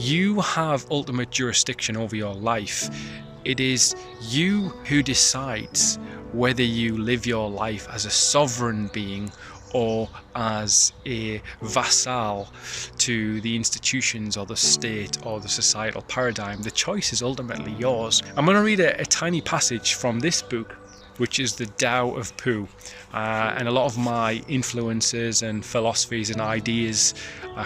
you have ultimate jurisdiction over your life. It is you who decides whether you live your life as a sovereign being or as a vassal to the institutions or the state or the societal paradigm. The choice is ultimately yours. I'm going to read a tiny passage from this book, which is the Tao of Pooh. And a lot of my influences and philosophies and ideas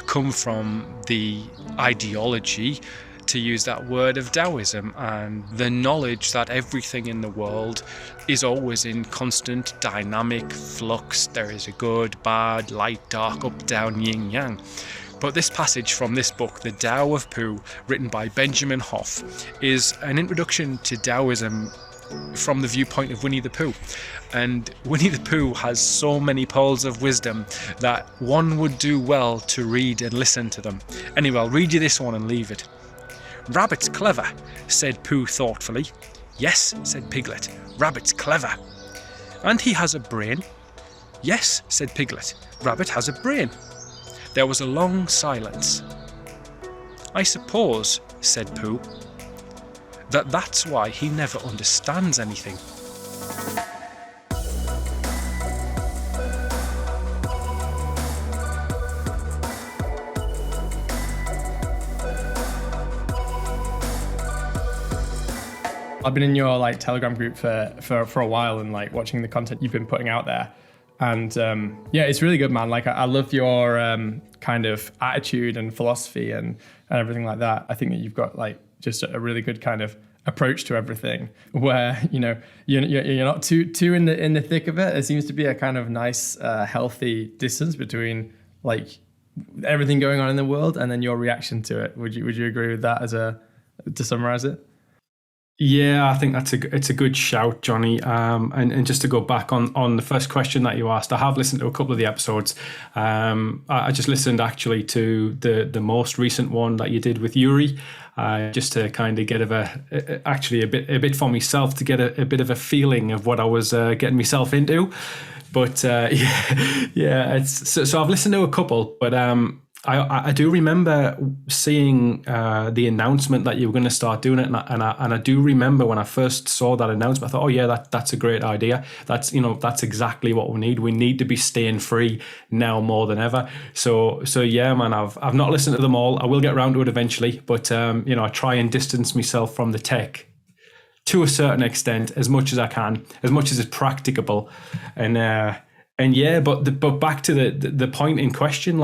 come from the ideology, to use that word, of Taoism, and the knowledge that everything in the world is always in constant dynamic flux. There is a good, bad, light, dark, up, down, yin, yang. But this passage from this book, The Tao of Pooh, written by Benjamin Hoff, is an introduction to Taoism from the viewpoint of Winnie the Pooh. And Winnie the Pooh has so many pearls of wisdom that one would do well to read and listen to them. Anyway, I'll read you this one and leave it. "Rabbit's clever," said Pooh thoughtfully. "Yes," said Piglet, "Rabbit's clever." "And he has a brain?" "Yes," said Piglet, "Rabbit has a brain." There was a long silence. "I suppose," said Pooh, "that's why he never understands anything." I've been in your Telegram group for a while and watching the content you've been putting out there, and yeah, it's really good, man. I love your kind of attitude and philosophy and everything like that. I think that you've got just a really good kind of approach to everything, where you're not too in the thick of it. There seems to be a kind of nice healthy distance between everything going on in the world and then your reaction to it. Would you agree with that to summarize it? Yeah, I think it's a good shout, Johnny. And just to go back on the first question that you asked, I have listened to a couple of the episodes. I just listened actually to the most recent one that you did with Yuri, just to kind of get a bit for myself to get a bit of a feeling of what I was getting myself into. But yeah, so I've listened to a couple, but I do remember seeing the announcement that you were going to start doing it, and I do remember when I first saw that announcement, I thought, oh yeah, that's a great idea. That's exactly what we need. We need to be staying free now more than ever. So yeah, man, I've not listened to them all. I will get around to it eventually, but I try and distance myself from the tech to a certain extent, as much as I can, as much as is practicable, and yeah, but back to the point in question,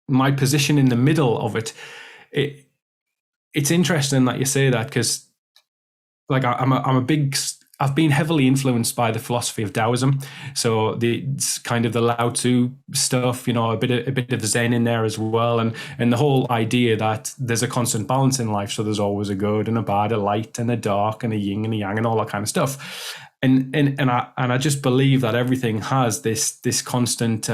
my position in the middle of it, it's interesting that you say that, because I've been heavily influenced by the philosophy of Taoism. So it's kind of the Lao Tzu stuff, a bit of Zen in there as well, and the whole idea that there's a constant balance in life. So there's always a good and a bad, a light and a dark, and a yin and a yang, and all that kind of stuff. And I just believe that everything has this constant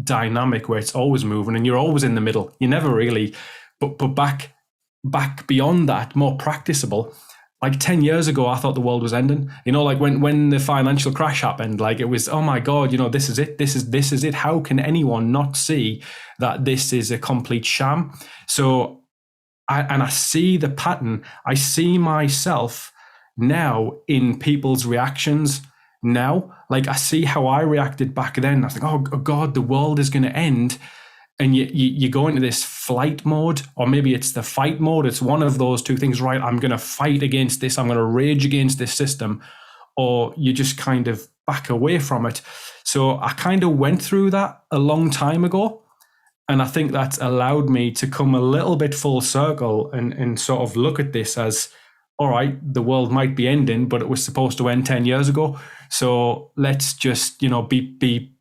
dynamic where it's always moving, and you're always in the middle. You never really, but back beyond that, more practicable. 10 years ago, I thought the world was ending. When the financial crash happened, it was, oh my God, this is it. This is it. How can anyone not see that this is a complete sham? So, I see the pattern. I see myself now in people's reactions now. I see how I reacted back then. I think, oh God, the world is going to end. And you go into this flight mode, or maybe it's the fight mode. It's one of those two things, right? I'm going to fight against this. I'm going to rage against this system. Or you just kind of back away from it. So I kind of went through that a long time ago. And I think that's allowed me to come a little bit full circle and sort of look at this as, all right, the world might be ending, but it was supposed to end 10 years ago. So let's just, be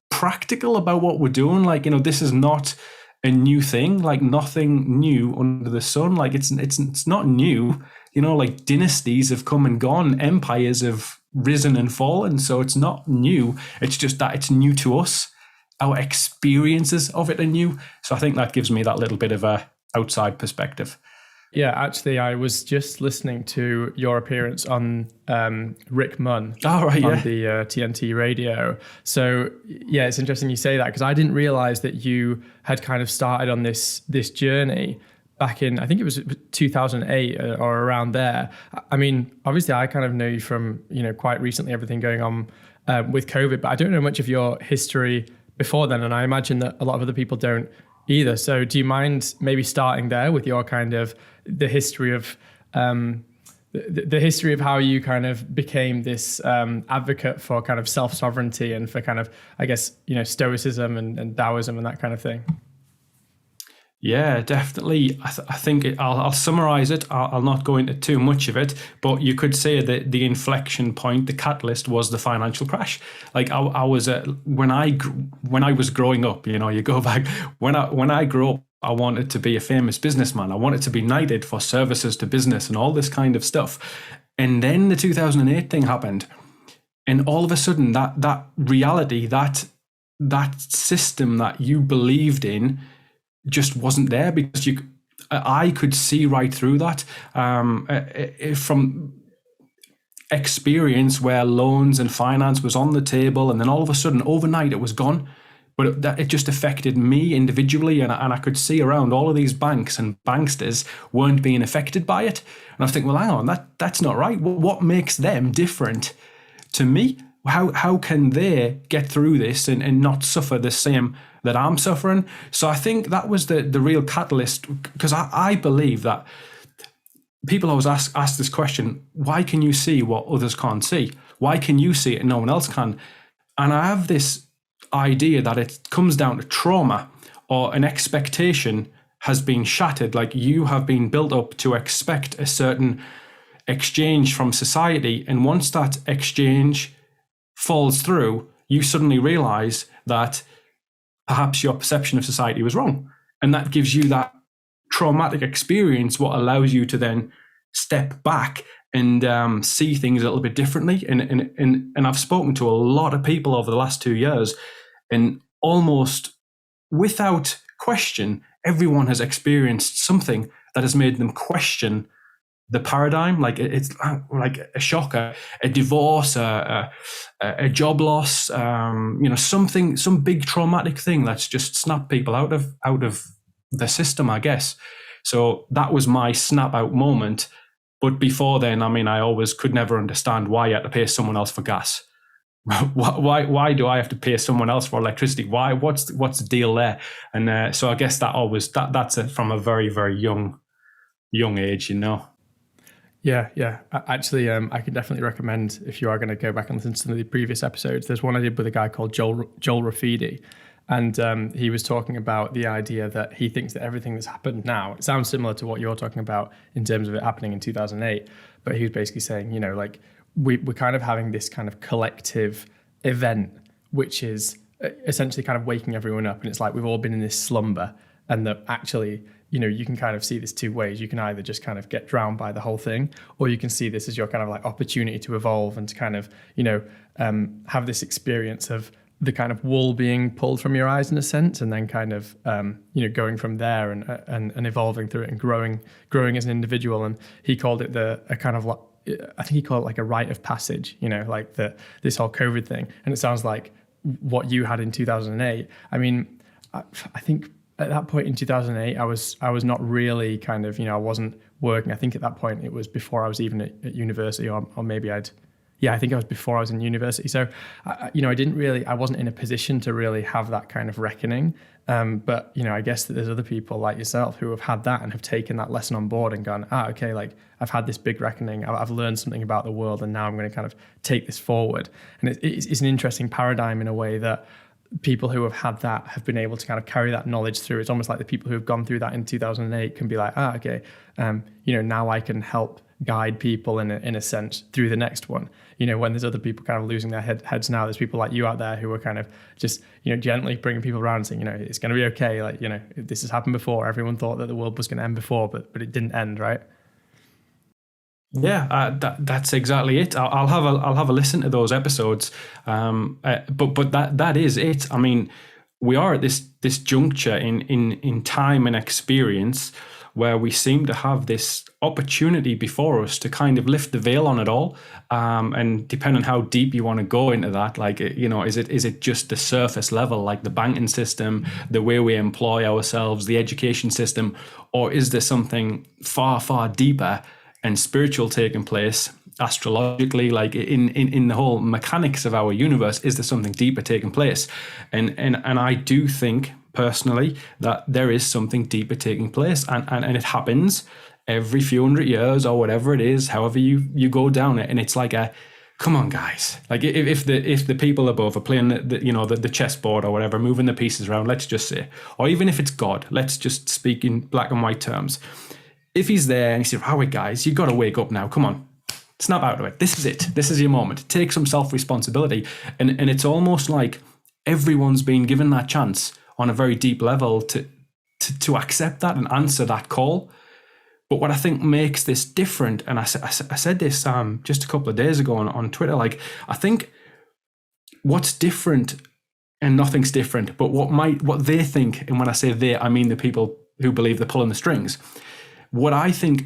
practical about what we're doing. This is not a new thing, nothing new under the sun. It's not new, dynasties have come and gone, empires have risen and fallen. So it's not new. It's just that it's new to us. Our experiences of it are new. So I think that gives me that little bit of a outside perspective. Yeah, actually, I was just listening to your appearance on Rick Munn on the TNT radio. So yeah, it's interesting you say that, because I didn't realize that you had kind of started on this journey back in, I think it was 2008 or around there. I mean, obviously, I kind of know you from, quite recently, everything going on with COVID, but I don't know much of your history before then, and I imagine that a lot of other people don't either. So do you mind maybe starting there with your kind of the history of the history of how you kind of became this advocate for kind of self-sovereignty and for kind of, I guess, stoicism and Taoism and that kind of thing? Yeah, definitely. I think I'll summarize it. I'll not go into too much of it, but you could say that the inflection point, the catalyst, was the financial crash. Like I was when I was growing up, you go back when I grew up, I wanted to be a famous businessman. I wanted to be knighted for services to business and all this kind of stuff. And then the 2008 thing happened, and all of a sudden that reality, that system that you believed in, just wasn't there, because I could see right through that from experience, where loans and finance was on the table, and then all of a sudden overnight it was gone. But it just affected me individually, and I could see around all of these banks and banksters weren't being affected by it. And I was thinking, well, hang on, that's not right. What makes them different to me? How can they get through this and not suffer the same that I'm suffering? So I think that was the real catalyst, because I believe that people always ask this question: why can you see what others can't see? Why can you see it and no one else can? And I have this idea that it comes down to trauma, or an expectation has been shattered. Like, you have been built up to expect a certain exchange from society, and once that exchange falls through, you suddenly realize that perhaps your perception of society was wrong. And that gives you that traumatic experience, what allows you to then step back and see things a little bit differently. And I've spoken to a lot of people over the last 2 years, and almost without question, everyone has experienced something that has made them question the paradigm. Like, it's like a shock, a divorce, a job loss, some big traumatic thing that's just snapped people out of the system, I guess. So that was my snap out moment. But before then, I mean, I always could never understand why you had to pay someone else for gas. Why do I have to pay someone else for electricity? Why? What's the deal there? And so I guess that's from a very, very young age, Yeah. Actually, I can definitely recommend, if you are going to go back and listen to some of the previous episodes, there's one I did with a guy called Joel Rafidi. And he was talking about the idea that he thinks that everything that's happened now, it sounds similar to what you're talking about in terms of it happening in 2008. But he was basically saying, like, we're kind of having this kind of collective event, which is essentially kind of waking everyone up. And it's like we've all been in this slumber, and that actually, you can kind of see this two ways. You can either just kind of get drowned by the whole thing, or you can see this as your kind of like opportunity to evolve and to kind of, have this experience of the kind of wool being pulled from your eyes in a sense, and then kind of, going from there and evolving through it and growing as an individual. And he called it I think he called it like a rite of passage, like this whole COVID thing. And it sounds like what you had in 2008. I mean, I think at that point in 2008, I was not really kind of, I wasn't working. I think at that point it was before I was even at university, or maybe I think I was before I was in university. So, I wasn't in a position to really have that kind of reckoning. But, I guess that there's other people like yourself who have had that and have taken that lesson on board and gone, okay, like I've had this big reckoning. I've learned something about the world, and now I'm going to kind of take this forward. And it's an interesting paradigm in a way that people who have had that have been able to kind of carry that knowledge through. It's almost like the people who have gone through that in 2008 can be like, okay, now I can help guide people in a sense through the next one. When there's other people kind of losing their heads now, there's people like you out there who are kind of just, gently bringing people around and saying, it's going to be okay. Like, this has happened before. Everyone thought that the world was going to end before, but it didn't end, right? Yeah, that's exactly it. I'll have a listen to those episodes. But that is it. I mean, we are at this juncture in time and experience where we seem to have this opportunity before us to kind of lift the veil on it all. And depending on how deep you want to go into that, like, you know, is it just the surface level, like the banking system, the way we employ ourselves, the education system, or is there something far, far deeper and spiritual taking place astrologically, like in the whole mechanics of our universe? Is there something deeper taking place? And I do think personally that there is something deeper taking place, and it happens every few hundred years or whatever it is, however you go down it. And it's like come on, guys, like if the people above are playing the chessboard or whatever, moving the pieces around, let's just say, or even if it's God, let's just speak in black and white terms. If he's there and he says, all right, guys, you got to wake up now, come on, snap out of it, this is it, this is your moment, take some self-responsibility. And it's almost like everyone's been given that chance on a very deep level to accept that and answer that call. But what I think makes this different, and I said this just a couple of days ago on Twitter, like, I think what's different, and nothing's different, but what they think, and when I say they, I mean the people who believe they're pulling the strings, what I think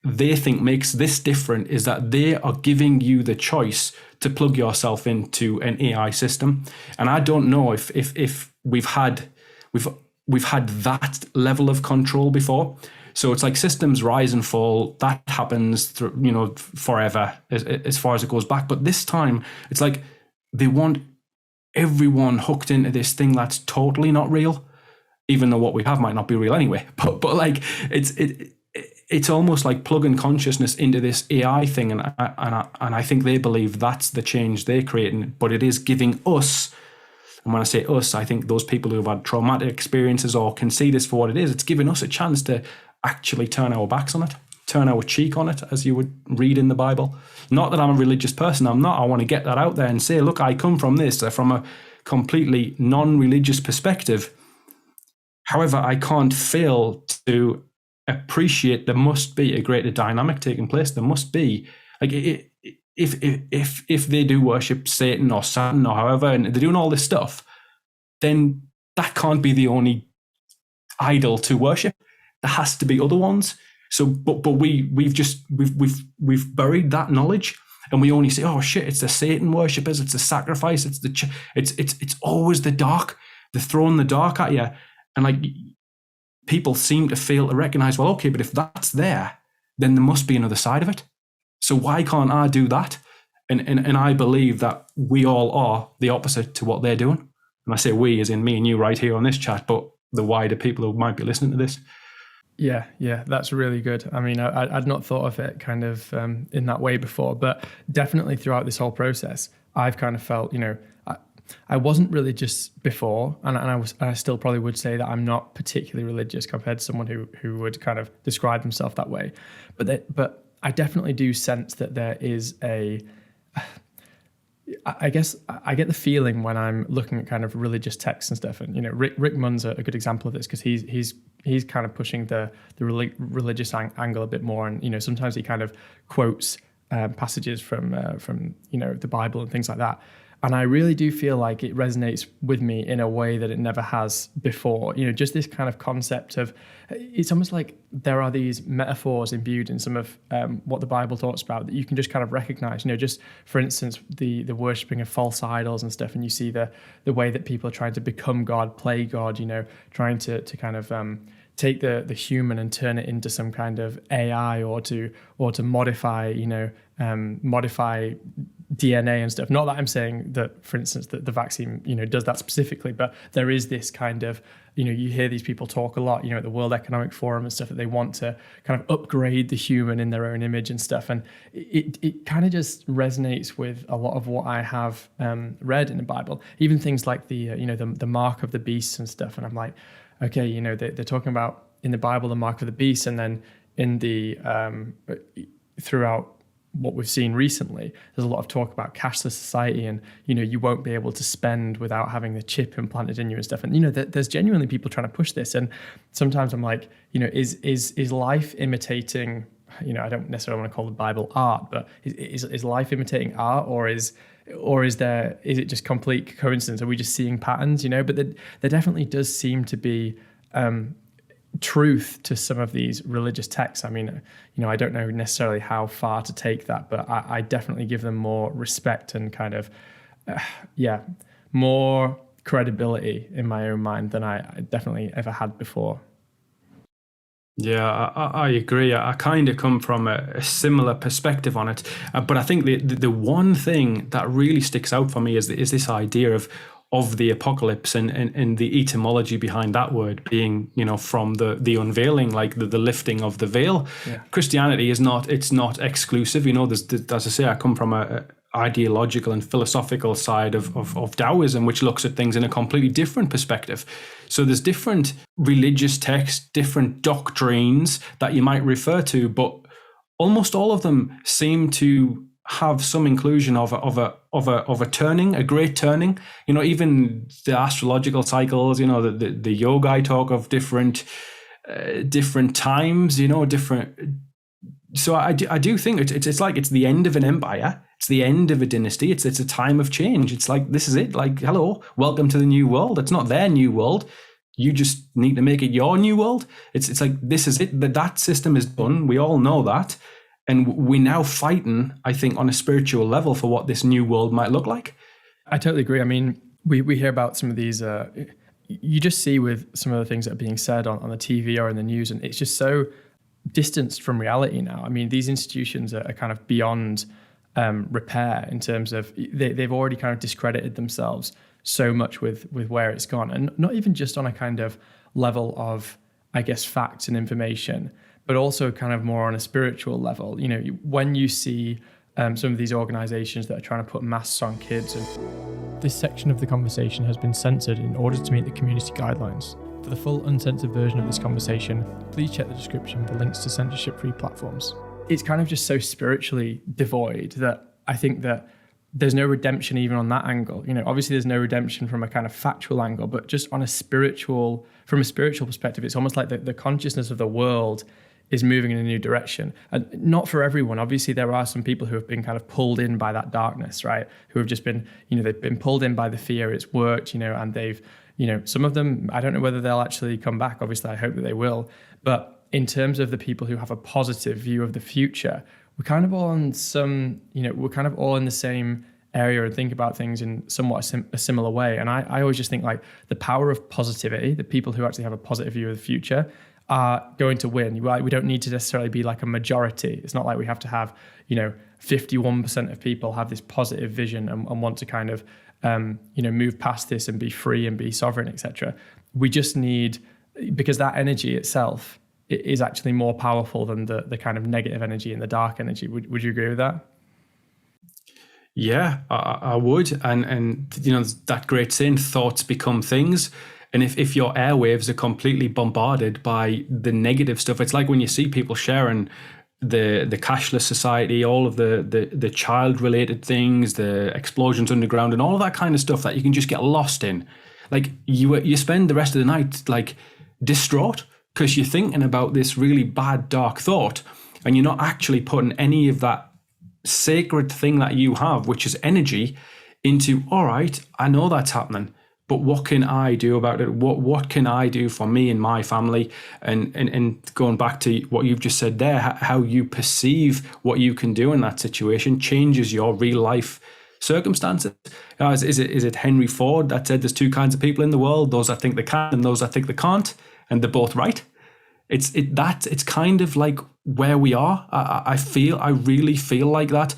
they think makes this different is that they are giving you the choice to plug yourself into an AI system. And I don't know if we've had that level of control before. So it's like systems rise and fall. That happens through, you know, forever as far as it goes back. But this time it's like they want everyone hooked into this thing that's totally not real, even though what we have might not be real anyway. But like it's almost like plugging consciousness into this AI thing, and I think they believe that's the change they're creating. But it is giving us, and when I say us, I think those people who have had traumatic experiences or can see this for what it is, it's giving us a chance to actually turn our backs on it, turn our cheek on it, as you would read in the Bible. Not that I'm a religious person, I'm not. I want to get that out there and say, look, I come from this, from a completely non-religious perspective. However, I can't fail to appreciate there must be a greater dynamic taking place. There must be, like, if they do worship Satan or Satan or however, and they're doing all this stuff, then that can't be the only idol to worship. There has to be other ones. So, but we've buried that knowledge, and we only say, oh shit, it's the Satan worshippers, it's the sacrifice, it's always the dark. They're throwing the dark at you, and like, people seem to fail to recognize, well, okay, but if that's there, then there must be another side of it. So why can't I do that? And I believe that we all are the opposite to what they're doing. And I say we as in me and you right here on this chat, but the wider people who might be listening to this. Yeah, that's really good. I mean, I'd not thought of it kind of in that way before, but definitely throughout this whole process, I've kind of felt, you know, I wasn't religious before, and I still probably would say that I'm not particularly religious compared to someone who would kind of describe himself that way. But I definitely do sense that there is I guess I get the feeling when I'm looking at kind of religious texts and stuff, and you know, Rick Munn's a good example of this, because he's kind of pushing the religious angle a bit more, and you know, sometimes he kind of quotes passages from you know, the Bible and things like that. And I really do feel like it resonates with me in a way that it never has before. You know, just this kind of concept of, it's almost like there are these metaphors imbued in some of what the Bible talks about that you can just kind of recognize. You know, just for instance, the worshipping of false idols and stuff, and you see the way that people are trying to become God, play God. You know, trying to kind of take the human and turn it into some kind of AI, or to modify, you know, modify DNA and stuff. Not that I'm saying that, for instance, that the vaccine, you know, does that specifically, but there is this kind of, you know, you hear these people talk a lot, you know, at the World Economic Forum and stuff, that they want to kind of upgrade the human in their own image and stuff. And it kind of just resonates with a lot of what I have read in the Bible, even things like the, you know, the mark of the beast and stuff. And I'm like, okay, you know, they're talking about in the Bible, the mark of the beast, and then in the, throughout what we've seen recently, there's a lot of talk about cashless society, and you know, you won't be able to spend without having the chip implanted in you and stuff. And you know, there's genuinely people trying to push this. And sometimes I'm like, you know, is life imitating? You know, I don't necessarily want to call the Bible art, but is life imitating art, or is it just complete coincidence? Are we just seeing patterns? You know, but there definitely does seem to be truth to some of these religious texts. I mean, I don't know necessarily how far to take that, but I definitely give them more respect and kind of, more credibility in my own mind than I definitely ever had before. Yeah, I agree. I kind of come from a similar perspective on it, but I think the one thing that really sticks out for me is this idea of the apocalypse and the etymology behind that word being, from the unveiling, like the lifting of the veil. Yeah. Christianity it's not exclusive. There's, as I say, I come from a ideological and philosophical side of Taoism, which looks at things in a completely different perspective. So there's different religious texts, different doctrines that you might refer to, but almost all of them seem to have some inclusion of a turning, a great turning. Even the astrological cycles. The yoga talk of different times. Different. So I do think it's like it's the end of an empire. It's the end of a dynasty. It's a time of change. It's like, this is it. Like, hello, welcome to the new world. It's not their new world. You just need to make it your new world. It's like, this is it. That system is done. We all know that. And we're now fighting, I think, on a spiritual level for what this new world might look like. I totally agree. I mean, we hear about some of these, you just see with some of the things that are being said on the TV or in the news, and it's just so distanced from reality now. I mean, these institutions are kind of beyond repair in terms of they've already kind of discredited themselves so much with where it's gone, and not even just on a kind of level of, I guess, facts and information, but also kind of more on a spiritual level. When you see some of these organizations that are trying to put masks on kids. And this section of the conversation has been censored in order to meet the community guidelines. For the full uncensored version of this conversation, please check the description for links to censorship-free platforms. It's kind of just so spiritually devoid that I think that there's no redemption even on that angle. Obviously there's no redemption from a kind of factual angle, but just from a spiritual perspective, it's almost like the consciousness of the world is moving in a new direction. And not for everyone. Obviously, there are some people who have been kind of pulled in by that darkness, right? Who have just been, they've been pulled in by the fear. It's worked, and they've, some of them, I don't know whether they'll actually come back. Obviously, I hope that they will. But in terms of the people who have a positive view of the future, we're kind of all on we're kind of all in the same area and think about things in somewhat a similar way. And I always just think like the power of positivity, the people who actually have a positive view of the future are going to win. We don't need to necessarily be like a majority. It's not like we have to have, 51% of people have this positive vision and want to kind of, move past this and be free and be sovereign, etc. We just need, because that energy itself is actually more powerful than the kind of negative energy and the dark energy. Would you agree with that? Yeah, I would. And that great saying, thoughts become things. And if your airwaves are completely bombarded by the negative stuff, it's like when you see people sharing the cashless society, all of the child-related things, the explosions underground, and all of that kind of stuff that you can just get lost in. Like you spend the rest of the night like distraught because you're thinking about this really bad, dark thought, and you're not actually putting any of that sacred thing that you have, which is energy, into, all right, I know that's happening, but what can I do about it? What can I do for me and my family? And going back to what you've just said there, how you perceive what you can do in that situation changes your real life circumstances. Is it Henry Ford that said there's two kinds of people in the world, those that think they can and those that think they can't, and they're both right? It's kind of like where we are. I really feel like that.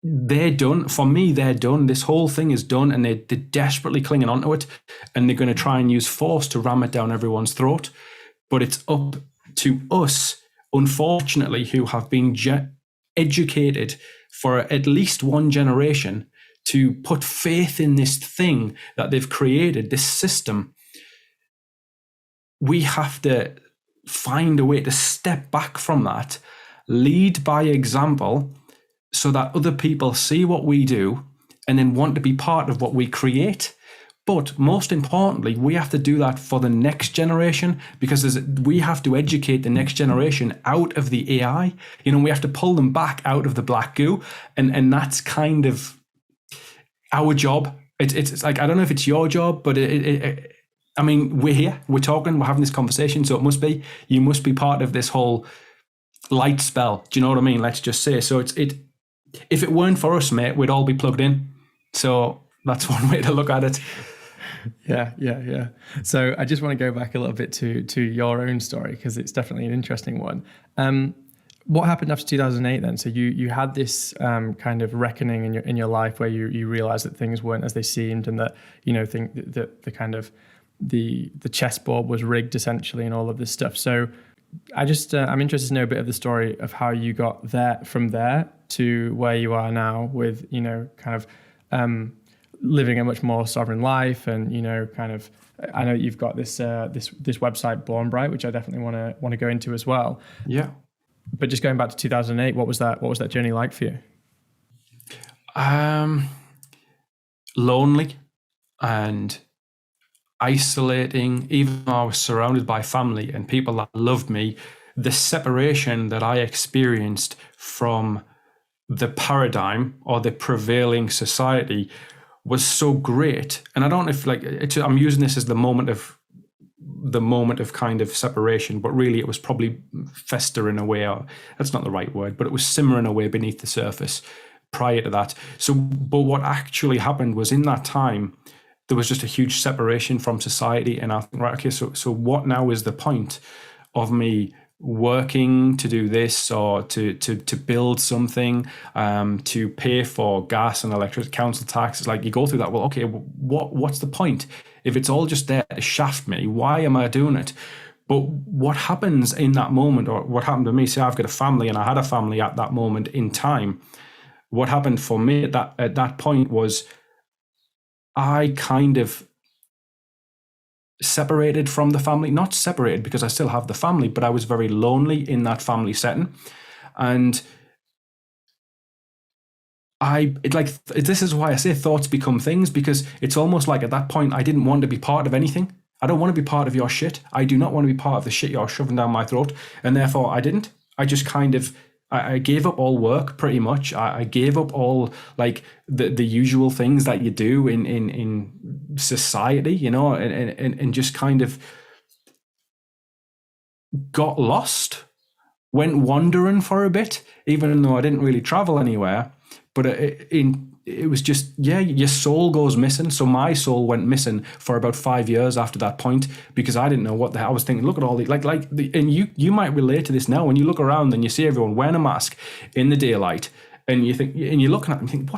They're done. For me, they're done. This whole thing is done, and they're desperately clinging onto it, and they're going to try and use force to ram it down everyone's throat. But it's up to us, unfortunately, who have been educated for at least one generation to put faith in this thing that they've created, this system. We have to find a way to step back from that, lead by example, so that other people see what we do and then want to be part of what we create. But most importantly, we have to do that for the next generation, because we have to educate the next generation out of the AI. We have to pull them back out of the black goo. And that's kind of our job. It's like, I don't know if it's your job, but I mean, we're here, we're talking, we're having this conversation, so you must be part of this whole light spell. Do you know what I mean? Let's just say. So if it weren't for us, mate, we'd all be plugged in. So that's one way to look at it. Yeah. So I just want to go back a little bit to your own story, because it's definitely an interesting one. What happened after 2008 then? So you had this kind of reckoning in your life where you realized that things weren't as they seemed, and that, think that the kind of the chessboard was rigged essentially, and all of this stuff. So I'm interested to know a bit of the story of how you got there, from there to where you are now, with kind of living a much more sovereign life, and kind of, I know you've got this website Born Bright, which I definitely want to go into as well. Yeah. But just going back to 2008, what was that journey like for you? Lonely and isolating. Even though I was surrounded by family and people that loved me, the separation that I experienced from the paradigm or the prevailing society was so great. And I don't know if I'm using this as the moment of kind of separation, but really it was probably festering away, or that's not the right word, but it was simmering away beneath the surface prior to that. So, but what actually happened was, in that time, there was just a huge separation from society. And I think, right, okay, so what now is the point of me working to do this, or to build something, to pay for gas and electric council tax? Like, you go through that. Well, okay, what's the point if it's all just there to shaft me? Why am I doing it? But what happens in that moment, or what happened to me? Say I've got a family, and I had a family at that moment in time. What happened for me at that point was, I kind of separated from the family. Not separated because I still have the family, but I was very lonely in that family setting. And this is why I say thoughts become things, because it's almost like at that point I didn't want to be part of anything. I don't want to be part of your shit. I do not want to be part of the shit you're shoving down my throat. And therefore I didn't. I just kind of, I gave up all work pretty much. I gave up all like the usual things that you do in society, and just kind of got lost, went wandering for a bit, even though I didn't really travel anywhere. But it was just, your soul goes missing. So my soul went missing for about 5 years after that point, because I didn't know what the hell I was thinking. Look at all the and you might relate to this now, when you look around and you see everyone wearing a mask in the daylight, and you think, and you're looking at them and think,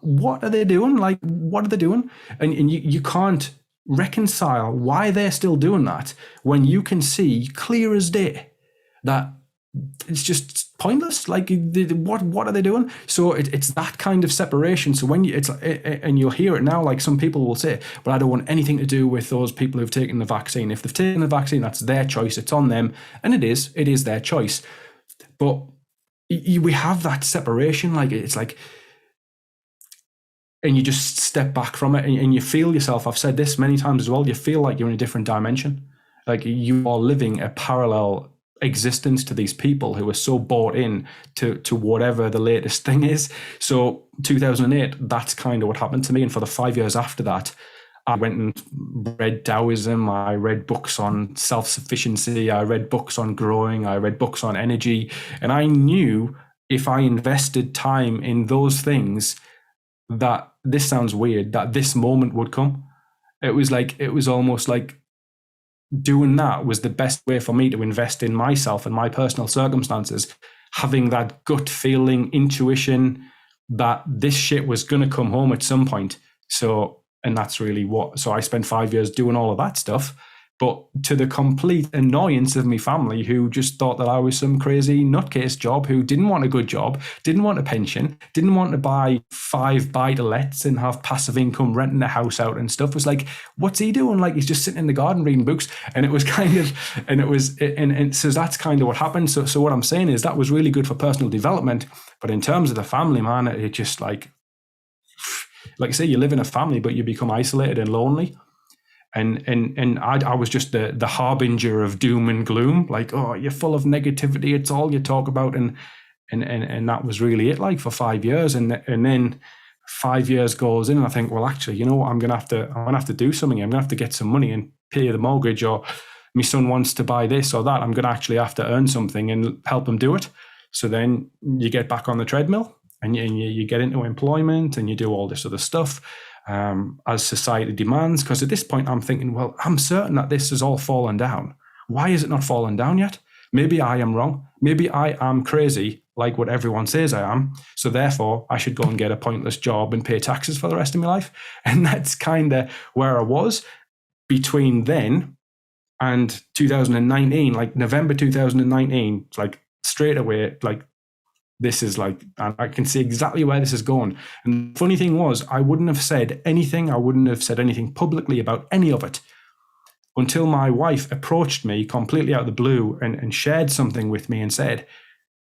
what are they doing? Like, what are they doing? And you can't reconcile why they're still doing that, when you can see clear as day that it's just pointless. Like, what are they doing? So it's that kind of separation. So when and you'll hear it now, like some people will say, but I don't want anything to do with those people who've taken the vaccine. If they've taken the vaccine, that's their choice. It's on them. And it is their choice. But we have that separation. Like, it's like, and you just step back from it, and you feel yourself. I've said this many times as well. You feel like you're in a different dimension. Like, you are living a parallel existence to these people who are so bought in to whatever the latest thing is. So 2008, that's kind of what happened to me. And for the 5 years after that, I went and read Taoism. I read books on self-sufficiency. I read books on growing. I read books on energy. And I knew if I invested time in those things, that, this sounds weird, that this moment would come. It was almost like doing that was the best way for me to invest in myself and my personal circumstances, having that gut feeling, intuition that this shit was going to come home at some point. So, and that's really so I spent 5 years doing all of that stuff, but to the complete annoyance of my family, who just thought that I was some crazy nutcase job, who didn't want a good job, didn't want a pension, didn't want to buy 5 buy-to-lets and have passive income renting a house out and stuff. Was like, what's he doing? Like, he's just sitting in the garden reading books. And it was kind of, and so that's kind of what happened. So what I'm saying is that was really good for personal development. But in terms of the family, man, it just like I say, you live in a family, but you become isolated and lonely. And I was just the harbinger of doom and gloom. Like, oh, you're full of negativity. It's all you talk about. And that was really it, like, for 5 years. And then 5 years goes in, and I think, well, actually, you know what? I'm gonna have to do something. I'm gonna have to get some money and pay the mortgage, or my son wants to buy this or that. I'm going to actually have to earn something and help him do it. So then you get back on the treadmill and you get into employment and you do all this other stuff as society demands. Because at this point, I'm thinking, well, I'm certain that this has all fallen down. Why is it not fallen down yet? Maybe I am wrong. Maybe I am crazy, like what everyone says I am. So therefore, I should go and get a pointless job and pay taxes for the rest of my life. And that's kind of where I was between then and 2019, like November 2019, like straight away, like this is like, I can see exactly where this is going. And the funny thing was, I wouldn't have said anything publicly about any of it until my wife approached me completely out of the blue and shared something with me and said,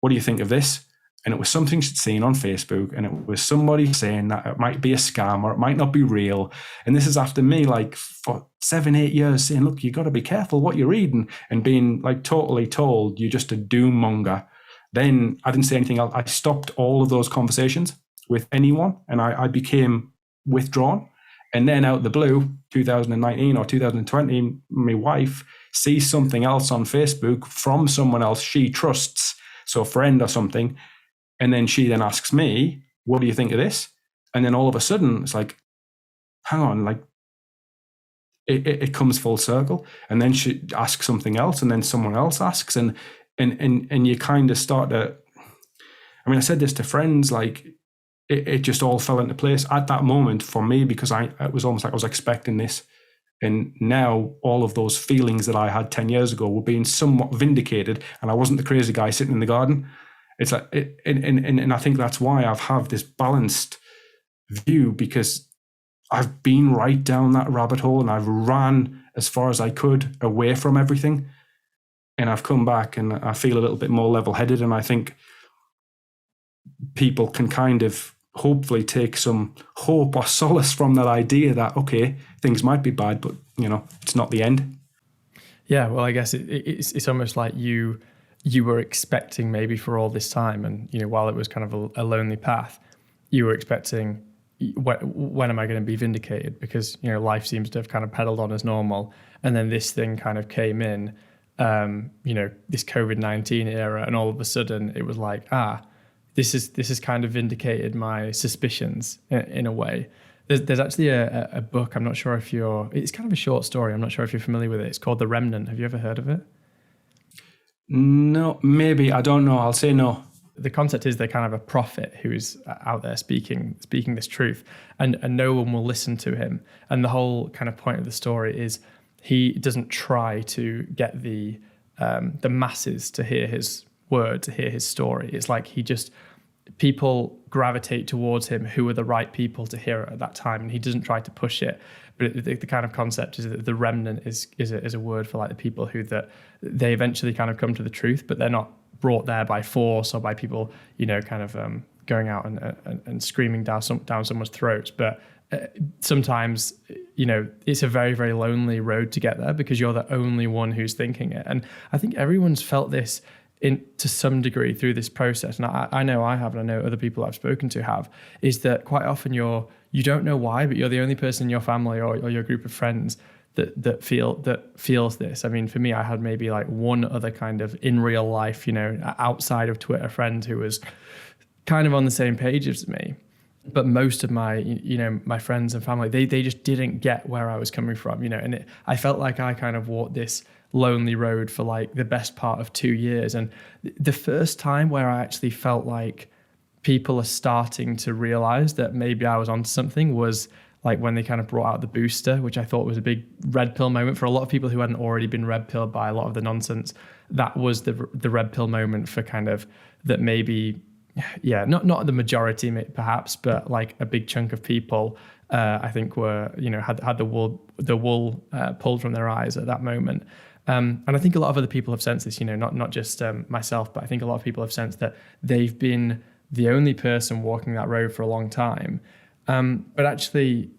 what do you think of this? And it was something she'd seen on Facebook, and it was somebody saying that it might be a scam or it might not be real. And this is after me, like for 7-8 years saying, look, you got to be careful what you're reading, and being like totally told you're just a doom monger. Then I didn't say anything else. I stopped all of those conversations with anyone, and I became withdrawn. And then out of the blue, 2019 or 2020, my wife sees something else on Facebook from someone else she trusts, so a friend or something. And then she then asks me, what do you think of this? And then all of a sudden, it's like, hang on, like it comes full circle. And then she asks something else, and then someone else asks, and you kind of start to, I mean, I said this to friends, like it just all fell into place at that moment for me, because it was almost like I was expecting this. And now all of those feelings that I had 10 years ago were being somewhat vindicated, and I wasn't the crazy guy sitting in the garden. It's like, and I think that's why I've had this balanced view, because I've been right down that rabbit hole and I've ran as far as I could away from everything. And I've come back and I feel a little bit more level-headed. And I think people can kind of hopefully take some hope or solace from that idea that, okay, things might be bad, but it's not the end. Yeah, well, I guess it's almost like you were expecting maybe for all this time, and while it was kind of a lonely path, you were expecting, when am I going to be vindicated? Because life seems to have kind of pedaled on as normal, and then this thing kind of came in, this COVID-19 era, and all of a sudden it was like, this is kind of vindicated my suspicions in a way. There's actually a book. I'm not sure if it's kind of a short story. I'm not sure if you're familiar with it. It's called The Remnant. Have you ever heard of it? No, maybe. I don't know. I'll say no. The concept is they're kind of a prophet who's out there speaking this truth, and no one will listen to him. And the whole kind of point of the story is he doesn't try to get the masses to hear his word, to hear his story. It's like people gravitate towards him who are the right people to hear it at that time, and he doesn't try to push it. But the kind of concept is that the remnant is a word for like the people who that they eventually kind of come to the truth, but they're not brought there by force or by people, kind of going out and screaming down someone's throats. But sometimes, it's a very, very lonely road to get there, because you're the only one who's thinking it. And I think everyone's felt this to some degree through this process, and I know I have, and I know other people I've spoken to have, is that quite often you don't know why, but you're the only person in your family or your group of friends that feels this. I mean, for me, I had maybe like one other kind of in real life, outside of Twitter friend who was kind of on the same page as me. But most of my, my friends and family, they just didn't get where I was coming from, and I felt like I kind of walked this lonely road for like the best part of 2 years. And the first time where I actually felt like people are starting to realize that maybe I was onto something was like when they kind of brought out the booster, which I thought was a big red pill moment for a lot of people who hadn't already been red pilled by a lot of the nonsense. That was the red pill moment for kind of that maybe, yeah, not the majority perhaps, but like a big chunk of people, I think were, had the wool pulled from their eyes at that moment. And I think a lot of other people have sensed this, not just myself, but I think a lot of people have sensed that they've been the only person walking that road for a long time. But actually,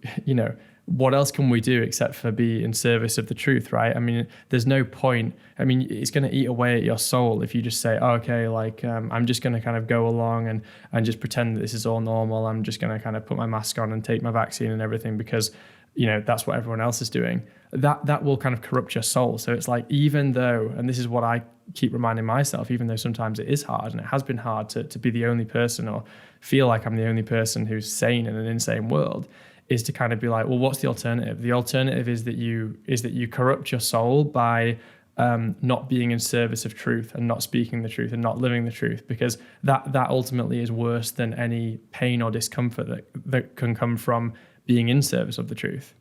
what else can we do except for be in service of the truth, right? I mean, there's no point. I mean, it's going to eat away at your soul if you just say, oh, okay, like I'm just going to kind of go along and just pretend that this is all normal. I'm just going to kind of put my mask on and take my vaccine and everything because, that's what everyone else is doing, that will kind of corrupt your soul. So it's like, even though, and this is what I keep reminding myself, even though sometimes it is hard, and it has been hard to be the only person, or feel like I'm the only person who's sane in an insane world, is to kind of be like, well, what's the alternative? The alternative is that you corrupt your soul by not being in service of truth, and not speaking the truth, and not living the truth, because that ultimately is worse than any pain or discomfort that can come from being in service of the truth.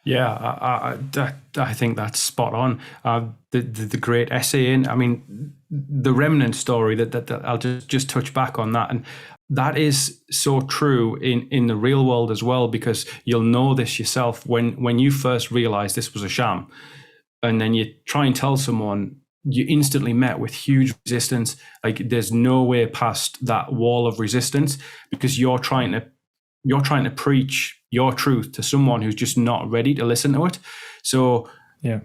Yeah, I think that's spot on. The great essay I mean, the remnant story, that I'll just touch back on that, and that is so true in the real world as well, because you'll know this yourself when you first realize this was a sham, and then you try and tell someone, you instantly met with huge resistance. Like, there's no way past that wall of resistance, because you're trying to preach your truth to someone who's just not ready to listen to it. So, yeah.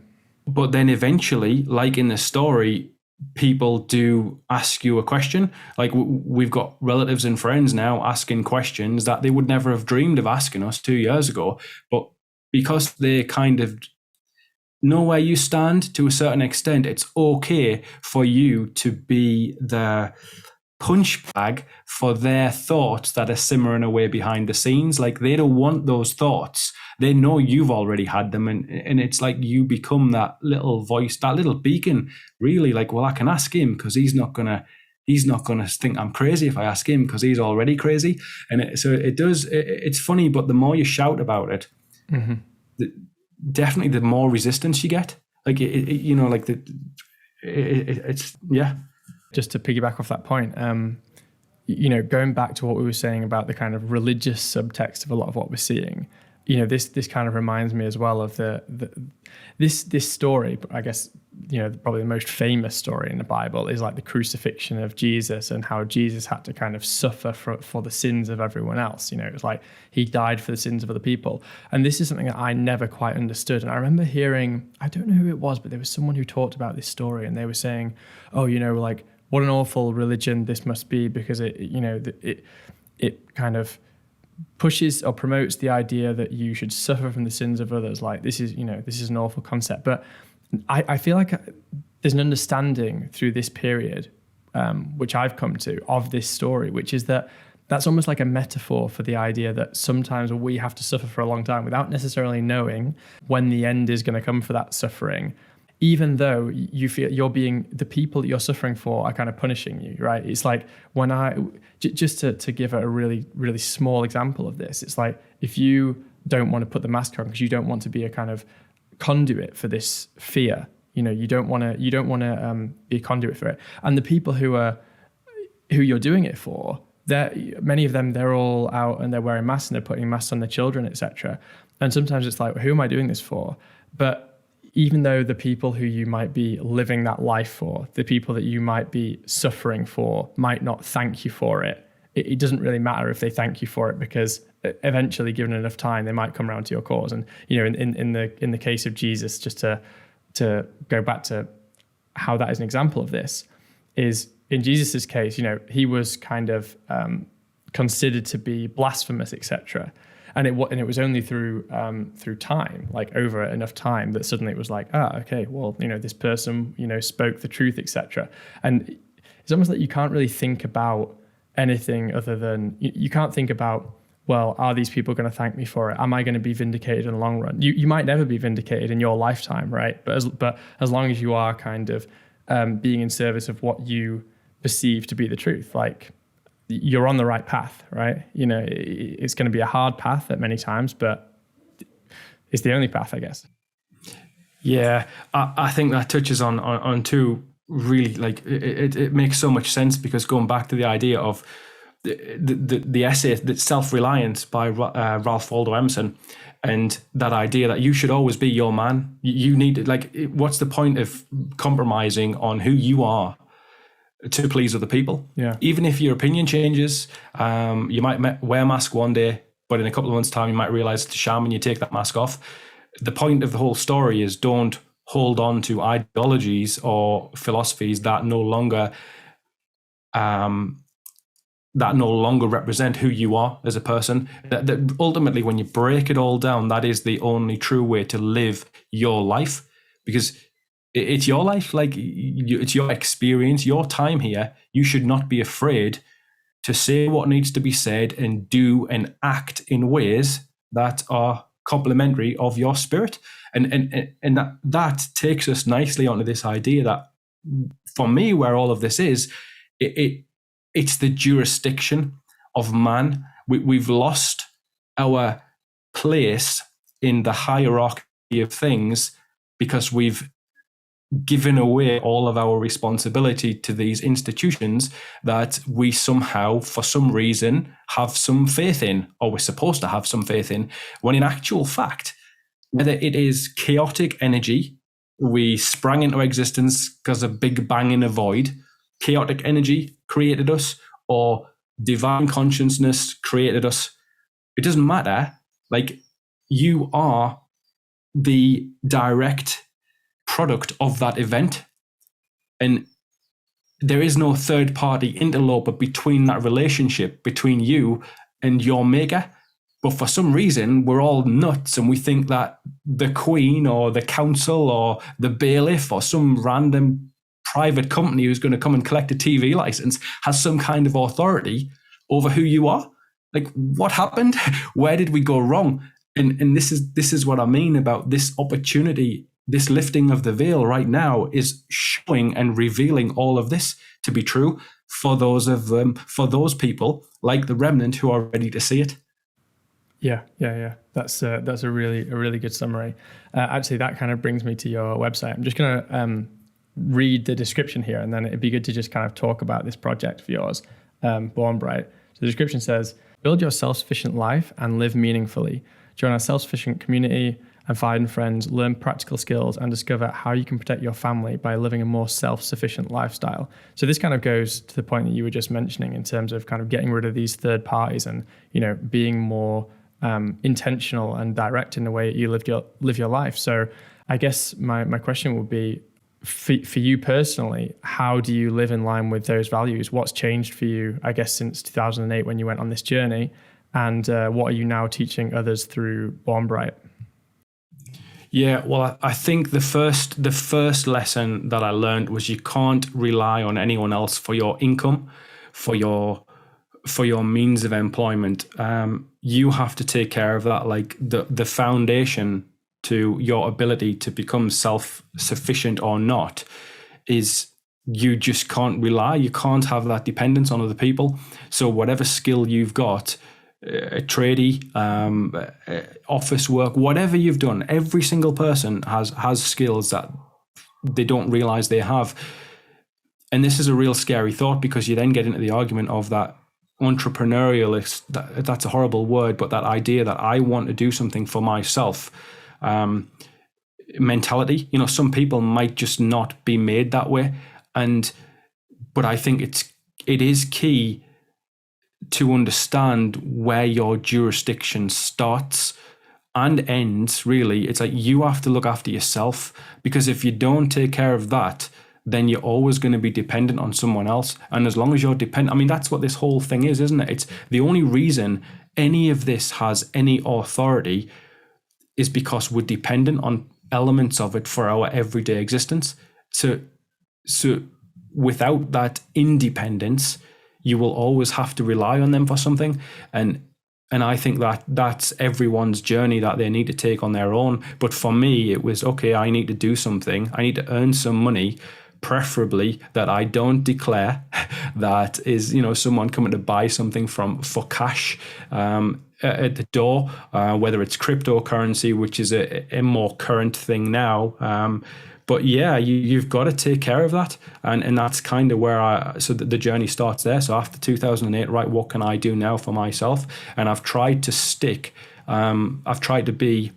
But then eventually, like in the story, people do ask you a question. Like, we've got relatives and friends now asking questions that they would never have dreamed of asking us 2 years ago. But because they kind of know where you stand to a certain extent, it's okay for you to be the punch bag for their thoughts that are simmering away behind the scenes. Like, they don't want those thoughts. They know you've already had them, and it's like you become that little voice, that little beacon, really. Like, well, I can ask him because he's not gonna think I'm crazy if I ask him, because he's already crazy. And it's funny, but the more you shout about it, definitely the more resistance you get. Like, it's yeah. Just to piggyback off that point, going back to what we were saying about the kind of religious subtext of a lot of what we're seeing, this kind of reminds me as well of this story. I guess, probably the most famous story in the Bible is like the crucifixion of Jesus, and how Jesus had to kind of suffer for the sins of everyone else. It was like he died for the sins of other people. And this is something that I never quite understood. And I remember hearing, I don't know who it was, but there was someone who talked about this story, and they were saying, oh, like, what an awful religion this must be, because it kind of pushes or promotes the idea that you should suffer from the sins of others. Like, this is an awful concept. But I feel like there's an understanding through this period, which I've come to, of this story, which is that's almost like a metaphor for the idea that sometimes we have to suffer for a long time without necessarily knowing when the end is going to come for that suffering. Even though you feel the people that you're suffering for are kind of punishing you, right? It's like, when just to give a really, really small example of this, it's like, if you don't want to put the mask on because you don't want to be a kind of conduit for this fear, you don't want to be a conduit for it. And the people who you're doing it for, many of them, they're all out and they're wearing masks and they're putting masks on their children, etc. And sometimes it's like, who am I doing this for? But even though the people who you might be living that life for, the people that you might be suffering for, might not thank you for it, it doesn't really matter if they thank you for it, because eventually, given enough time, they might come around to your cause. And in the case of Jesus, just to go back to how that is an example of this, is in Jesus's case, he was kind of considered to be blasphemous, etc. And it was only through time, like over enough time, that suddenly it was like, okay, well, this person, spoke the truth, etc. And it's almost like you can't really think about anything other than, you can't think about, well, are these people going to thank me for it? Am I going to be vindicated in the long run? You might never be vindicated in your lifetime, right? But as long as you are kind of being in service of what you perceive to be the truth, like, you're on the right path, right? It's going to be a hard path at many times, but it's the only path, I guess. Yeah, I think that touches on two really, like, it makes so much sense, because going back to the idea of the essay, the Self-Reliance by Ralph Waldo Emerson, and that idea that you should always be your man. You need to, like, what's the point of compromising on who you are to please other people? Yeah. Even if your opinion changes, you might wear a mask one day, but in a couple of months' time, you might realize it's a sham and you take that mask off. The point of the whole story is, don't hold on to ideologies or philosophies that no longer that no longer represent who you are as a person. That ultimately, when you break it all down, that is the only true way to live your life, because it's your life, like it's your experience, your time here. You should not be afraid to say what needs to be said and do and act in ways that are complementary of your spirit. And that takes us nicely onto this idea that, for me, where all of this is, it's the jurisdiction of man. We've lost our place in the hierarchy of things because we've given away all of our responsibility to these institutions that we somehow, for some reason, have some faith in, or we're supposed to have some faith in, when in actual fact, whether it is chaotic energy, we sprang into existence because of Big Bang in a void, chaotic energy created us, or divine consciousness created us, it doesn't matter. Like, you are the direct product of that event, and there is no third party interloper between that relationship between you and your maker. But for some reason, we're all nuts and we think that the Queen or the council or the bailiff or some random private company who's going to come and collect a TV license has some kind of authority over who you are. Like, what happened? Where did we go wrong? And this is what I mean about this opportunity. This lifting of the veil right now is showing and revealing all of this to be true for those people like the remnant who are ready to see it. Yeah. That's a really good summary. Actually, that kind of brings me to your website. I'm just going to read the description here, and then it'd be good to just kind of talk about this project of yours, Born Bright. So the description says, build your self-sufficient life and live meaningfully. Join our self-sufficient community and find friends, learn practical skills, and discover how you can protect your family by living a more self-sufficient lifestyle. So this kind of goes to the point that you were just mentioning in terms of kind of getting rid of these third parties and, being more intentional and direct in the way you live your life. So I guess my question would be, for you personally, how do you live in line with those values? What's changed for you, I guess, since 2008 when you went on this journey? And what are you now teaching others through Born Bright? Yeah, well, I think the first lesson that I learned was you can't rely on anyone else for your income, for your means of employment. You have to take care of that. Like, the foundation to your ability to become self-sufficient or not is you just can't rely. You can't have that dependence on other people. So whatever skill you've got, a tradie, office work, whatever you've done, every single person has skills that they don't realize they have. And this is a real scary thought, because you then get into the argument of that entrepreneurialist, that's a horrible word, but that idea that I want to do something for myself mentality. Some people might just not be made that way. But I think it is key to understand where your jurisdiction starts and ends. Really, it's like you have to look after yourself, because if you don't take care of that, then you're always going to be dependent on someone else. And as long as you're dependent, that's what this whole thing is, isn't it? It's the only reason any of this has any authority is because we're dependent on elements of it for our everyday existence. So without that independence, you will always have to rely on them for something. And I think that that's everyone's journey that they need to take on their own. But for me, it was, okay, I need to do something. I need to earn some money, preferably that I don't declare, that is, someone coming to buy something for cash at the door, whether it's cryptocurrency, which is a more current thing now. But yeah, you've got to take care of that. And that's kind of where the journey starts there. So after 2008, right, what can I do now for myself? And I've tried to I've tried to be,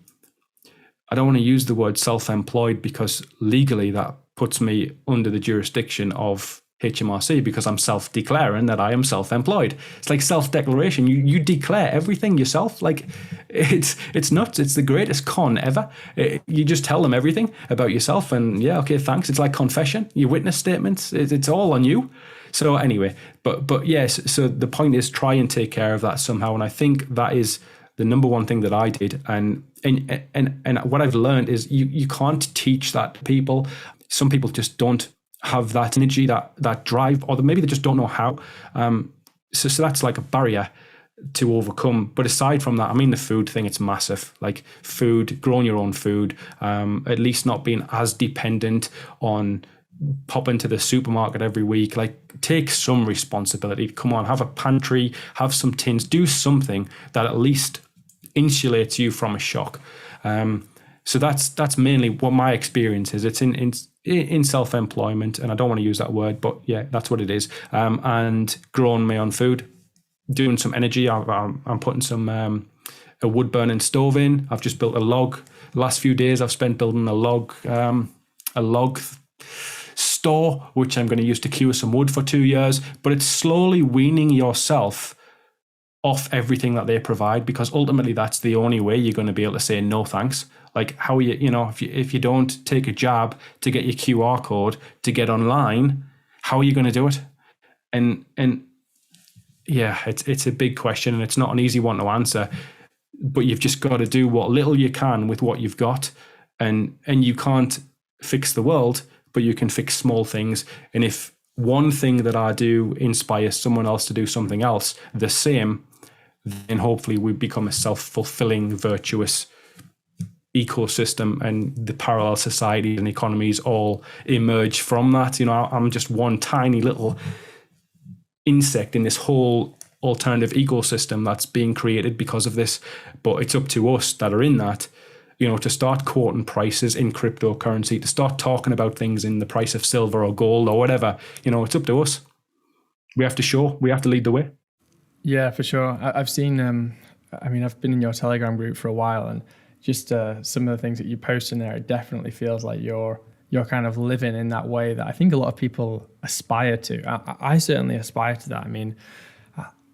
I don't want to use the word self-employed, because legally that puts me under the jurisdiction of HMRC, because I'm self-declaring that I am self-employed. It's like self-declaration. You declare everything yourself. Like, it's nuts. It's the greatest con ever. You just tell them everything about yourself, and yeah, okay, thanks. It's like confession. Your witness statements. It's all on you. So anyway, but yes, so the point is try and take care of that somehow. And I think that is the number one thing that I did. And what I've learned is you can't teach that to people. Some people just don't have that energy, that drive, or maybe they just don't know how. So that's like a barrier to overcome. But aside from that, I mean, the food thing, it's massive. Like food, growing your own food, at least not being as dependent on popping to the supermarket every week. Like, take some responsibility. Come on, have a pantry, have some tins, do something that at least insulates you from a shock. So that's mainly what my experience is. It's in self-employment, and I don't want to use that word, but yeah, that's what it is. And growing my own food, doing some energy. I'm putting some a wood burning stove in. I've just built a log. The last few days I've spent building a log store, which I'm going to use to cure some wood for 2 years. But it's slowly weaning yourself off everything that they provide, because ultimately that's the only way you're going to be able to say no thanks. Like, how are you, if you don't take a jab to get your QR code to get online, how are you going to do it? And yeah, it's a big question, and it's not an easy one to answer, but you've just got to do what little you can with what you've got. And you can't fix the world, but you can fix small things. And if one thing that I do inspires someone else to do something else the same, then hopefully we become a self-fulfilling, virtuous ecosystem, and the parallel societies and economies all emerge from that. I'm just one tiny little insect in this whole alternative ecosystem that's being created because of this. But it's up to us that are in that, to start quoting prices in cryptocurrency, to start talking about things in the price of silver or gold or whatever. It's up to us. We have to lead the way. Yeah, for sure. I've seen, I've been in your Telegram group for a while, and just some of the things that you post in there, it definitely feels like you're kind of living in that way that I think a lot of people aspire to. I certainly aspire to that. I mean,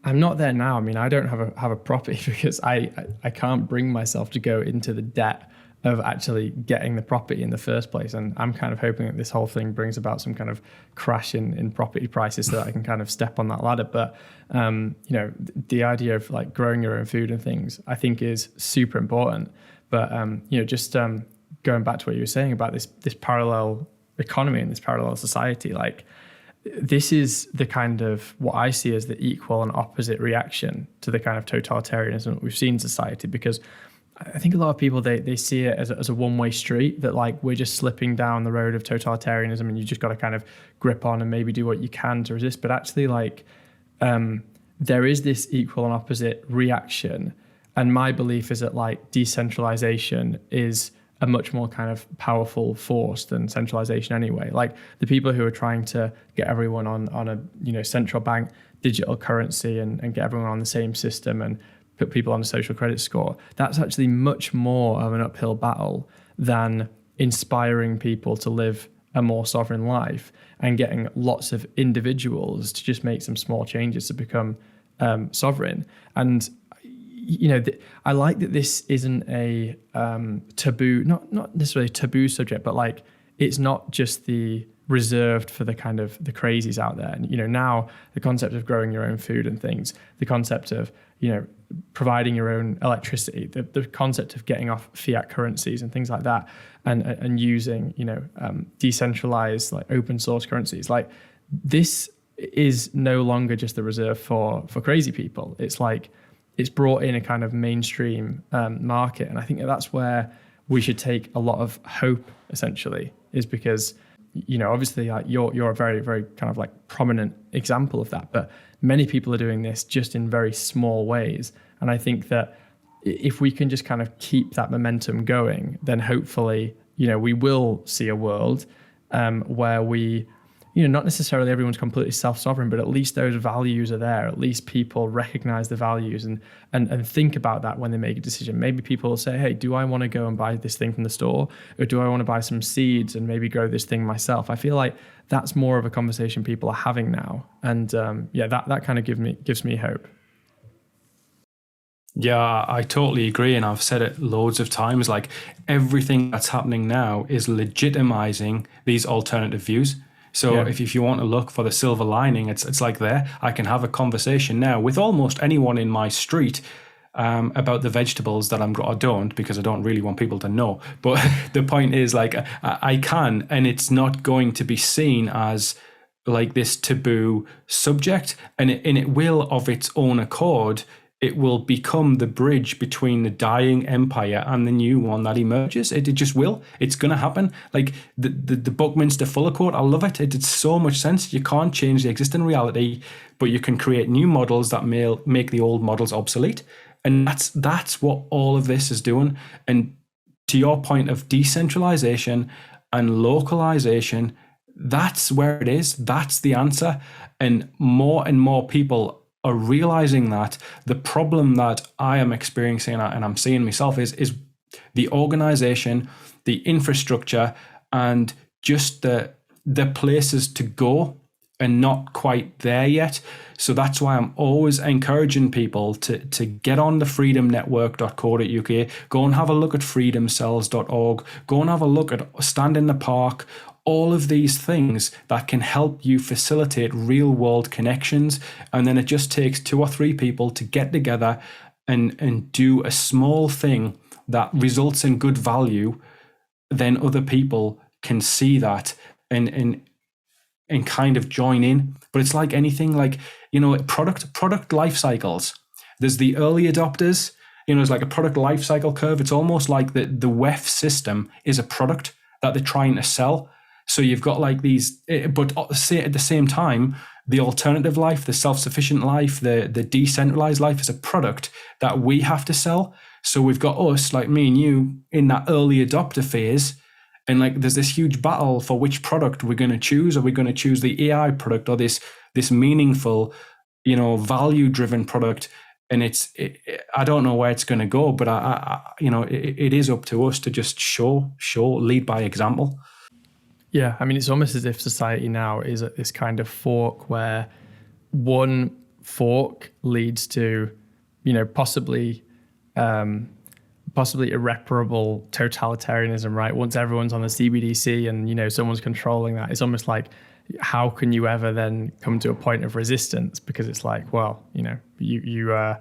I'm not there now. I mean, I don't have a property because I can't bring myself to go into the debt of actually getting the property in the first place. And I'm kind of hoping that this whole thing brings about some kind of crash in property prices so that I can kind of step on that ladder. But, the idea of like growing your own food and things, I think is super important. But, going back to what you were saying about this parallel economy and this parallel society, like, this is the kind of what I see as the equal and opposite reaction to the kind of totalitarianism that we've seen in society. Because I think a lot of people, they see it as a one-way street, that like we're just slipping down the road of totalitarianism and you just got to kind of grip on and maybe do what you can to resist. But actually, like, there is this equal and opposite reaction. And my belief is that like decentralization is a much more kind of powerful force than centralization anyway. Like, the people who are trying to get everyone on a central bank digital currency and get everyone on the same system and put people on a social credit score, that's actually much more of an uphill battle than inspiring people to live a more sovereign life and getting lots of individuals to just make some small changes to become sovereign. And I like that this isn't a taboo, not necessarily a taboo subject, but like, it's not just the reserved for the kind of the crazies out there. And, now the concept of growing your own food and things, the concept of, providing your own electricity, the concept of getting off fiat currencies and things like that, and using, decentralized, like, open source currencies. Like, this is no longer just the reserve for crazy people. It's like, it's brought in a kind of mainstream market. And I think that's where we should take a lot of hope, essentially, is because, obviously, like, you're a very, very kind of like prominent example of that, but many people are doing this just in very small ways. And I think that if we can just kind of keep that momentum going, then hopefully, we will see a world where we, not necessarily everyone's completely self-sovereign, but at least those values are there. At least people recognize the values and think about that when they make a decision. Maybe people will say, hey, do I want to go and buy this thing from the store? Or do I want to buy some seeds and maybe grow this thing myself? I feel like that's more of a conversation people are having now. And that kind of gives me hope. Yeah, I totally agree. And I've said it loads of times, like, everything that's happening now is legitimizing these alternative views. So Yeah. if you want to look for the silver lining, it's like there. I can have a conversation now with almost anyone in my street about the vegetables that I don't, because I don't really want people to know. But the point is, like, I can, and it's not going to be seen as like this taboo subject, and it will, of its own accord, it will become the bridge between the dying empire and the new one that emerges. It just will. It's going to happen. Like the Buckminster Fuller quote, I love it. It did so much sense. You can't change the existing reality, but you can create new models that may make the old models obsolete. And that's what all of this is doing. And to your point of decentralization and localization, that's where it is. That's the answer. And more people are realizing that. The problem that I am experiencing and I'm seeing myself is the organization, the infrastructure, and just the places to go and not quite there yet. So that's why I'm always encouraging people to get on the freedomnetwork.co.uk, go and have a look at freedomcells.org, go and have a look at Stand in the Park, all of these things that can help you facilitate real world connections. And then it just takes 2 or 3 people to get together and do a small thing that results in good value. Then other people can see that and kind of join in. But it's like anything, like, you know, product life cycles. There's the early adopters, you know, it's like a product life cycle curve. It's almost like the WEF system is a product that they're trying to sell. So you've got like these, but at the same time, the alternative life, the self-sufficient life, the decentralized life is a product that we have to sell. So we've got us, like me and you, in that early adopter phase. And like, there's this huge battle for which product we're going to choose. Are we going to choose the AI product or this meaningful, you know, value-driven product? And I don't know where it's going to go, but it is up to us to just lead by example. Yeah, I mean, it's almost as if society now is at this kind of fork where one fork leads to, you know, possibly irreparable totalitarianism, right? Once everyone's on the CBDC and, you know, someone's controlling that, it's almost like, how can you ever then come to a point of resistance? Because it's like, well, you know, you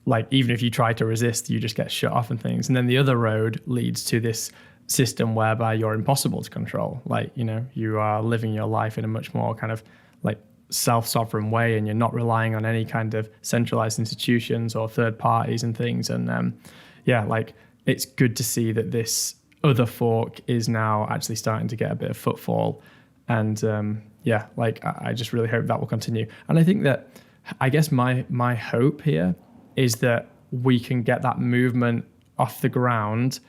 like, even if you try to resist, you just get shut off and things. And then the other road leads to this system whereby you're impossible to control. Like, you know, you are living your life in a much more kind of like self-sovereign way, and you're not relying on any kind of centralized institutions or third parties and things. And yeah, like, it's good to see that this other fork is now actually starting to get a bit of footfall. And yeah, like, I just really hope that will continue. And I think that, I guess my hope here is that we can get that movement off the ground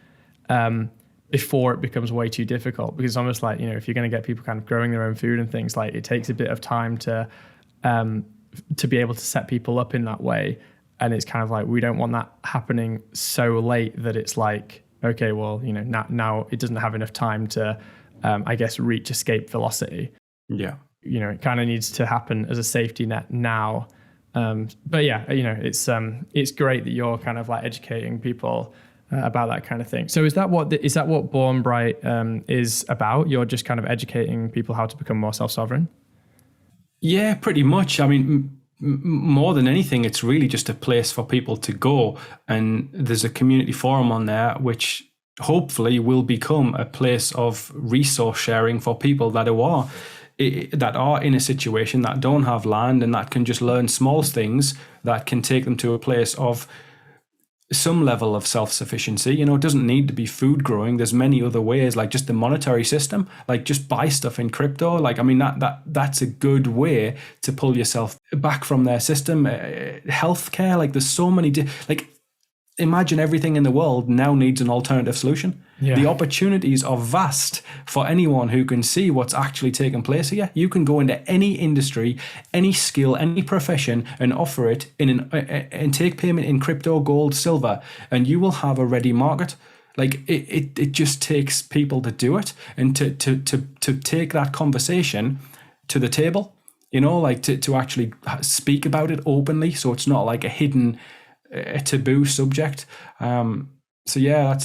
before it becomes way too difficult. Because it's almost like, you know, if you're going to get people kind of growing their own food and things, like, it takes a bit of time to be able to set people up in that way. And it's kind of like, we don't want that happening so late that it's like, okay, well, you know, now it doesn't have enough time to, I guess, reach escape velocity. Yeah. You know, it kind of needs to happen as a safety net now. But yeah, you know, it's great that you're kind of like educating people about that kind of thing. So is that what Born Bright is about? You're just kind of educating people how to become more self-sovereign? Yeah, pretty much. I mean, more than anything, it's really just a place for people to go. And there's a community forum on there, which hopefully will become a place of resource sharing for people that are in a situation that don't have land and that can just learn small things that can take them to a place of some level of self-sufficiency. You know, it doesn't need to be food growing. There's many other ways, like just the monetary system, like just buy stuff in crypto. Like, I mean, that's a good way to pull yourself back from their system. Healthcare, like, there's so many, like, imagine everything in the world now needs an alternative solution. Yeah. The opportunities are vast for anyone who can see what's actually taking place here. You can go into any industry, any skill, any profession, and offer it and take payment in crypto, gold, silver, and you will have a ready market. Like, it just takes people to do it and to take that conversation to the table. You know, like to actually speak about it openly, so it's not like a hidden, a taboo subject. So yeah,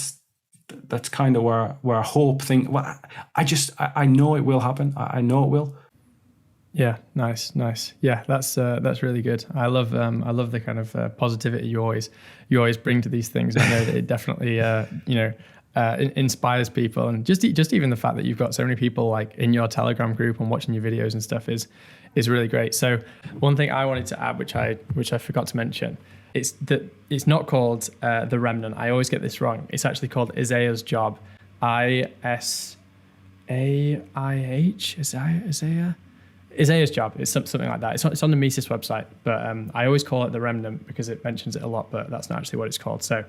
that's kind of where I hope well, I know it will happen. I know it will. Yeah, nice. Yeah, that's really good. I love the kind of positivity you always bring to these things. I know that it definitely inspires people, and just even the fact that you've got so many people like in your Telegram group and watching your videos and stuff is really great. So one thing I wanted to add, which I forgot to mention, it's that it's not called The Remnant. I always get this wrong. It's actually called Isaiah's Job. Isaiah's Job. It's something like that. It's on the Mises website, but I always call it The Remnant because it mentions it a lot, but that's not actually what it's called. So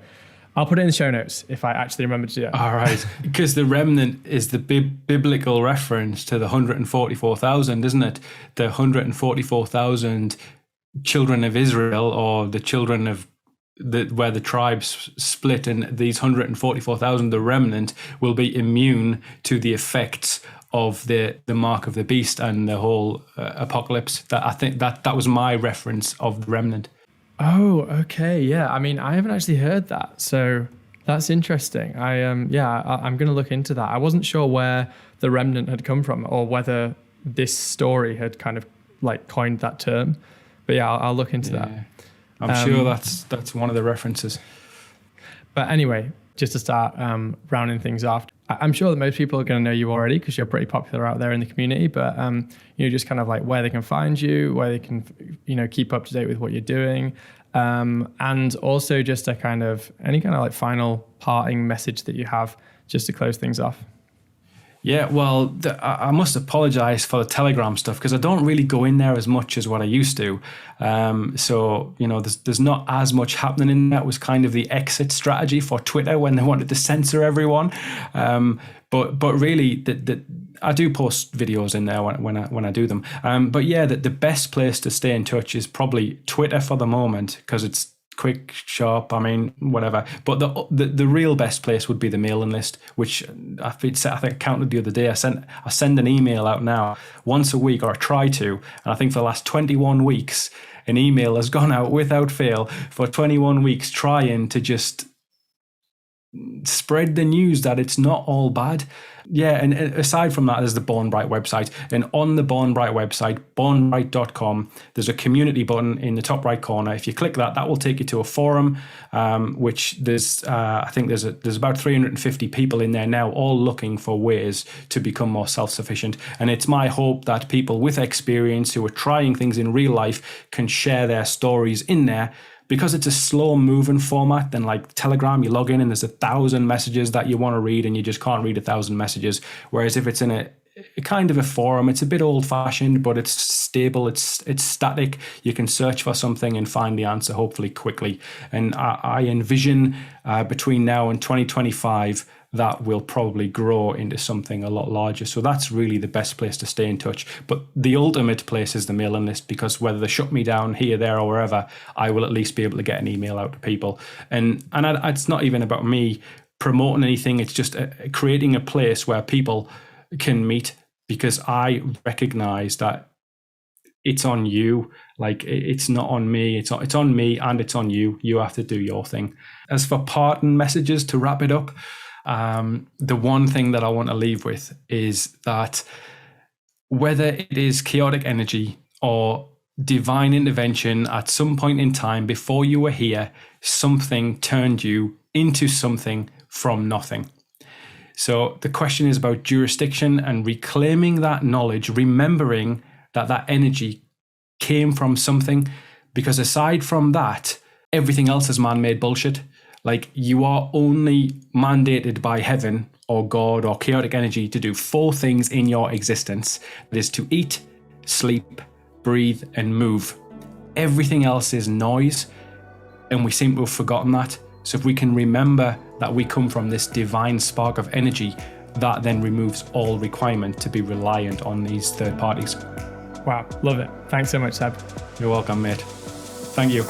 I'll put it in the show notes if I actually remember to do it. All right. Because the remnant is the biblical reference to the 144,000, isn't it? The 144,000 children of Israel, or the children of where the tribes split, and these 144,000, the remnant, will be immune to the effects of the mark of the beast and the whole apocalypse. That I think that was my reference of the remnant. Oh, okay. Yeah. I mean, I haven't actually heard that. So that's interesting. I'm going to look into that. I wasn't sure where the remnant had come from or whether this story had kind of like coined that term. But yeah, I'll look into that. I'm sure that's one of the references. But anyway, just to start rounding things off, I'm sure that most people are going to know you already because you're pretty popular out there in the community, but just kind of like where they can find you, where they can, keep up to date with what you're doing. And also just a kind of, any kind of like final parting message that you have just to close things off. Yeah, well, I must apologize for the Telegram stuff because I don't really go in there as much as what I used to. So, there's not as much happening in that. It was kind of the exit strategy for Twitter when they wanted to censor everyone. But really, I do post videos in there when I do them. But yeah, the best place to stay in touch is probably Twitter for the moment because it's quick, sharp, whatever. But the real best place would be the mailing list, which I think I counted the other day. I send an email out now once a week, or I try to. And I think for the last 21 weeks, an email has gone out without fail for 21 weeks, trying to just spread the news that it's not all bad. Yeah, and aside from that, there's the Born Bright website. And on the Born Bright website, bornbright.com, there's a community button in the top right corner. If you click that will take you to a forum, which there's I think there's about 350 people in there now, all looking for ways to become more self-sufficient. And it's my hope that people with experience who are trying things in real life can share their stories in there. Because it's a slow moving format, then like Telegram, you log in and there's 1,000 messages that you want to read and you just can't read 1,000 messages. Whereas if it's in a kind of a forum, it's a bit old fashioned, but it's stable, it's static. You can search for something and find the answer hopefully quickly. And I envision between now and 2025, that will probably grow into something a lot larger. So that's really the best place to stay in touch. But the ultimate place is the mailing list, because whether they shut me down here, there, or wherever, I will at least be able to get an email out to people. And it's not even about me promoting anything. It's just creating a place where people can meet, because I recognize that it's on you. Like, it's not on me. It's on me and it's on you. You have to do your thing. As for parting messages, to wrap it up, the one thing that I want to leave with is that whether it is chaotic energy or divine intervention, at some point in time before you were here, something turned you into something from nothing. So the question is about jurisdiction and reclaiming that knowledge, remembering that energy came from something, because aside from that, everything else is man-made bullshit. Like, you are only mandated by heaven or God or chaotic energy to do 4 things in your existence. That is to eat, sleep, breathe, and move. Everything else is noise, and we seem to have forgotten that. So if we can remember that we come from this divine spark of energy, that then removes all requirement to be reliant on these third parties. Wow, love it. Thanks so much, Seb. You're welcome, mate. Thank you.